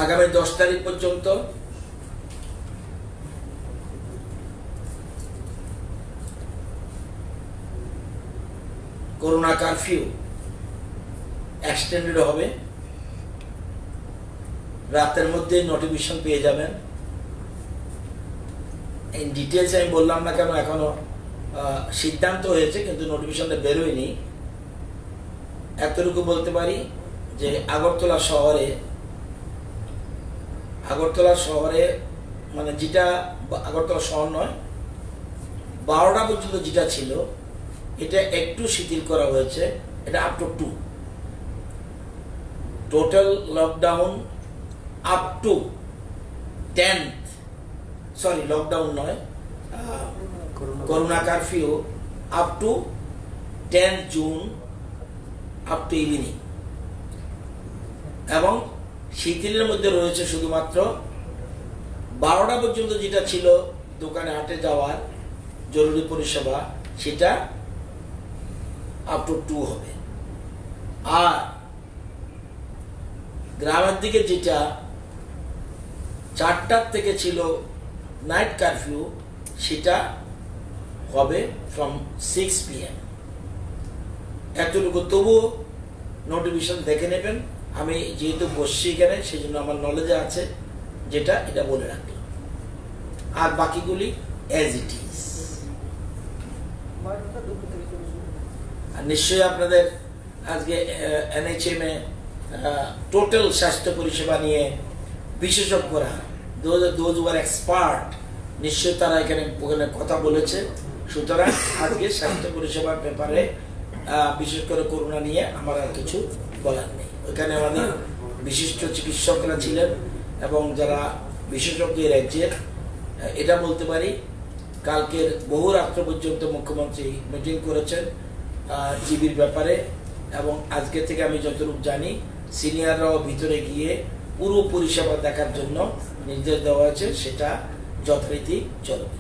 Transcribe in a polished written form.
আগামী 10 তারিখ পর্যন্ত করোনা কারফিউ এক্সটেন্ডেড হবে। রাতের মধ্যে নোটিফিকেশন পেয়ে যাবেন। ইন ডিটেলস আমি বললাম না কেন, এখনো সিদ্ধান্ত হয়েছে কিন্তু নোটিফিকেশনটা বেরোয়নি। এতটুকু বলতে পারি যে আগরতলা শহরে মানে যেটা আগরতলা শহর নয়, 12টা পর্যন্ত যেটা ছিল এটা একটু শিথিল করা হয়েছে। এটা up to 2 total lockdown up to 10th, sorry lockdown নয়, corona curfew up to 10 June up to evening. এবং শিথিলের মধ্যে রয়েছে শুধুমাত্র 12টা পর্যন্ত যেটা ছিল দোকানে হাটে যাওয়ার জরুরি পরিষেবা, সেটা আপ টু 2 হবে। আর গ্রামের দিকে যেটা 4টার থেকে ছিল নাইট কারফিউ, সেটা হবে ফ্রম 6 PM। এতটুকু, তবুও নোটিফিকেশন দেখে নেবেন। আমি যেহেতু বসছি এখানে, সেই জন্য আমার নলেজে আছে যেটা, এটা বলে রাখলাম। আর বাকিগুলি অ্যাজ ইট ইজ। আর নিশ্চয়ই আপনাদের আজকে NHM এ টোটাল স্বাস্থ্য পরিষেবা নিয়ে বিশেষজ্ঞরা, দোজ ওয়ার এক্সপার্ট, নিশ্চয়ই তারা এখানে কথা বলেছে। সুতরাং আজকে স্বাস্থ্য পরিষেবার ব্যাপারে বিশেষ করে করোনা নিয়ে আমার আর কিছু বলার নেই। ওইখানে আমাদের বিশিষ্ট চিকিৎসকরা ছিলেন এবং যারা বিশেষজ্ঞ রাজ্যের, এটা বলতে পারি কালকের বহু রাত্র পর্যন্ত মুখ্যমন্ত্রী মিটিং করেছেন জিবির ব্যাপারে। এবং আজকে থেকে আমি যতটুকু জানি সিনিয়ররাও ভিতরে গিয়ে পুরো পরিষেবা দেখার জন্য নির্দেশ দেওয়া হয়েছে, সেটা যথারীতি চলবে।